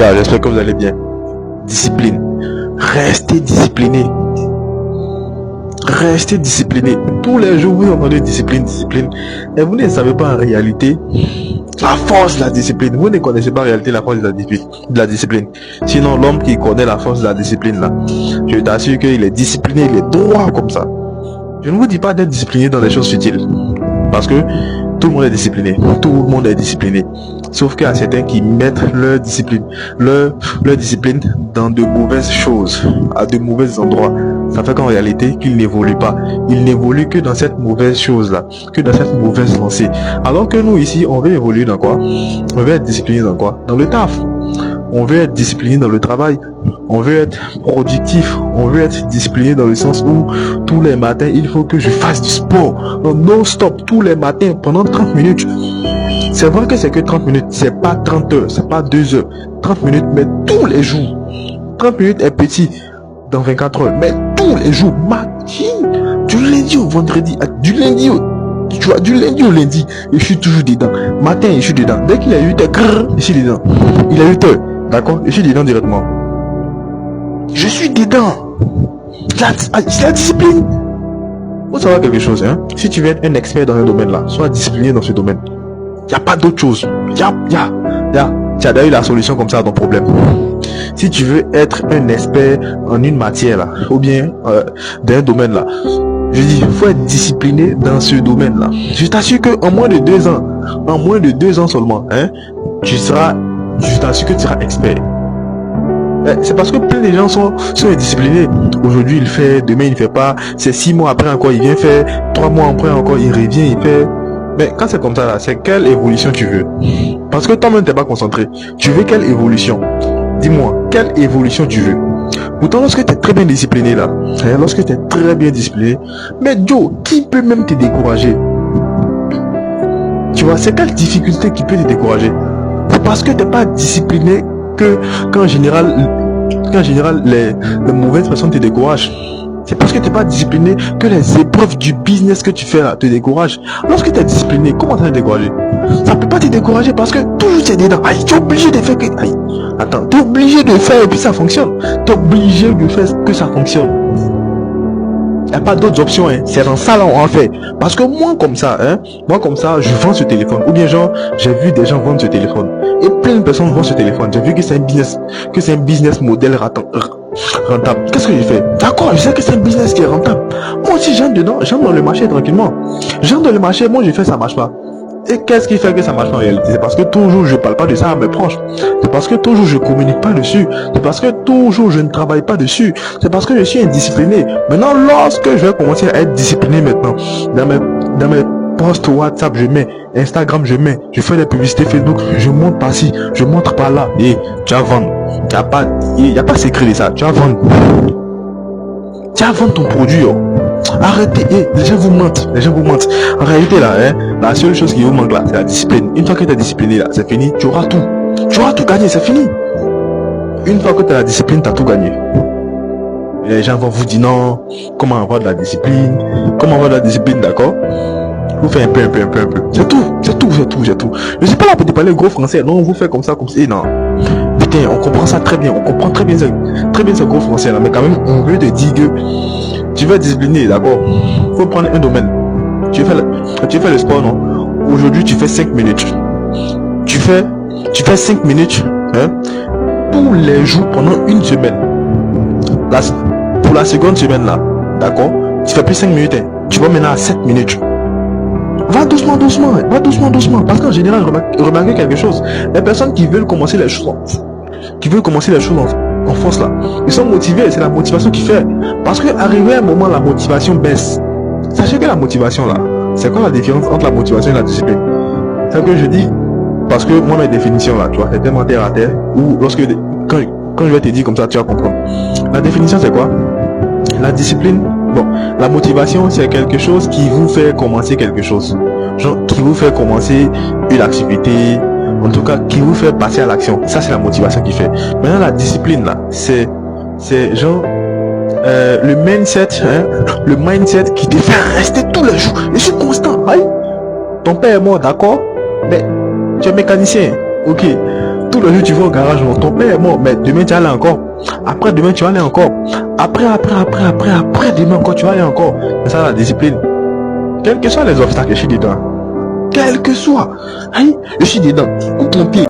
gars, j'espère que vous allez bien. Discipline. Restez discipliné. Restez discipliné. Tous les jours, vous entendez discipline, discipline. Et vous ne savez pas en réalité la force de la discipline. Vous ne connaissez pas en réalité la force de la discipline. Sinon, l'homme qui connaît la force de la discipline, là, je t'assure qu'il est discipliné, il est droit comme ça. Je ne vous dis pas d'être discipliné dans des choses futiles. Parce que tout le monde est discipliné. Tout le monde est discipliné. Sauf qu'il y a certains qui mettent leur discipline dans de mauvaises choses, à de mauvais endroits. Ça fait qu'en réalité, qu'ils n'évoluent pas. Ils n'évoluent que dans cette mauvaise chose-là, que dans cette mauvaise lancée. Alors que nous, ici, on veut évoluer dans quoi? On veut être discipliné dans quoi? Dans le taf. On veut être discipliné dans le travail. On veut être productif. On veut être discipliné dans le sens où tous les matins, il faut que je fasse du sport. Non-stop, tous les matins, pendant 30 minutes. C'est vrai que c'est que 30 minutes. C'est pas 30 heures, c'est pas 2 heures. 30 minutes, mais tous les jours. 30 minutes est petit dans 24 heures. Mais tous les jours, du lundi au vendredi, du lundi au lundi, je suis toujours dedans. Matin, je suis dedans. Dès qu'il a 8 heures, je suis dedans. Il a 8 heures. D'accord? Je suis dedans directement. Je suis dedans. C'est la discipline. Faut savoir quelque chose, hein. Si tu veux être un expert dans un domaine là, sois discipliné dans ce domaine. Il n'y a pas d'autre chose. Tu as d'ailleurs la solution comme ça à ton problème. Si tu veux être un expert en une matière là, ou bien dans un domaine là, je dis, il faut être discipliné dans ce domaine là. Je t'assure qu'en moins de 2 ans seulement, hein, je t'assure que tu seras expert. C'est parce que plein de gens sont indisciplinés. Aujourd'hui il fait, demain il ne fait pas. C'est 6 mois après encore il vient faire, 3 mois après encore il revient, il fait. Mais quand c'est comme ça là, c'est quelle évolution tu veux? Parce que toi-même t'es pas concentré. Tu veux quelle évolution? Dis-moi, quelle évolution tu veux? Pourtant lorsque tu es très bien discipliné là, lorsque tu es très bien discipliné, mais Joe, qui peut même te décourager? Tu vois, c'est quelle difficulté qui peut te décourager? C'est parce que tu n'es pas discipliné qu'en général les mauvaises personnes te découragent. C'est parce que tu n'es pas discipliné que les épreuves du business que tu fais là te découragent. Lorsque tu es discipliné, comment ça va te décourager? Ça ne peut pas te décourager parce que toujours tu es dedans. Tu es obligé de faire que... Attends, tu es obligé de faire et puis ça fonctionne. Tu es obligé de faire que ça fonctionne. Il n'y a pas d'autres options, hein. C'est dans ça là on en fait. Parce que moi comme ça, je vends ce téléphone. Ou bien genre, j'ai vu des gens vendre ce téléphone. Et plein de personnes vendent ce téléphone. J'ai vu que c'est un business modèle rentable. Qu'est-ce que j'ai fait? D'accord, je sais que c'est un business qui est rentable. Moi aussi j'entre dedans, j'entre dans le marché tranquillement. J'entre dans le marché, moi je fais ça marche pas. Et qu'est-ce qui fait que ça marche en réalité? C'est parce que toujours je parle pas de ça à mes proches. C'est parce que toujours je communique pas dessus. C'est parce que toujours je ne travaille pas dessus. C'est parce que je suis indiscipliné. Maintenant, lorsque je vais commencer à être discipliné maintenant, dans mes posts WhatsApp, je mets, Instagram, je mets, je fais des publicités Facebook, je monte par ci, je montre par là. Et tu vas vendre. Il n'y a pas secret de ça. Tu vas vendre. Tu vas vendre ton produit. Arrêtez, les gens vous mentent. En réalité là, la seule chose qui vous manque là, c'est la discipline. Une fois que tu es discipliné là, c'est fini, tu auras tout. Tu auras tout gagné, c'est fini. Une fois que tu as la discipline, tu as tout gagné. Et les gens vont vous dire non, comment avoir de la discipline? D'accord? Vous faites un peu. C'est tout. Je suis pas là pour te parler gros français, non, vous faites comme ça. Et non. Putain, on comprend ça très bien, ce gros français là, mais quand même, on veut te dire que tu veux être discipliné, d'accord? Faut prendre un domaine. Tu fais le sport, non? Aujourd'hui, tu fais 5 minutes. Tu fais 5 minutes, hein? Tous les jours pendant une semaine. Pour la seconde semaine là, d'accord? Tu fais plus 5 minutes, hein? Tu vas maintenant à 7 minutes. Va doucement. Parce qu'en général, remarquez quelque chose. Les personnes qui veulent commencer les choses en force là, ils sont motivés, c'est la motivation qui fait. Parce que arrivé à un moment, la motivation baisse. Sachez que la motivation là, c'est quoi la différence entre la motivation et la discipline? C'est ce que je dis, parce que moi mes définitions là, tu vois, c'est tellement terre à terre, ou quand je vais te dire comme ça, tu vas comprendre. La définition c'est quoi? La discipline, la motivation c'est quelque chose qui vous fait commencer quelque chose. Genre, qui vous fait commencer une activité, en tout cas, qui vous fait passer à l'action. Ça, c'est la motivation qui fait. Maintenant, la discipline, là, c'est genre, le mindset, qui te fait rester tous les jours. Je suis constant. Aïe. Ton père est mort, d'accord? Mais, tu es mécanicien. Ok. Tout le jour, tu vas au garage, non, ton père est mort, mais demain, tu vas aller encore. Après demain, tu vas aller encore. Après demain encore, tu vas aller encore. C'est ça la discipline. Quels que soient les obstacles, je suis dedans. Quel que soit. Hein, je suis dedans. Coupe mon pied.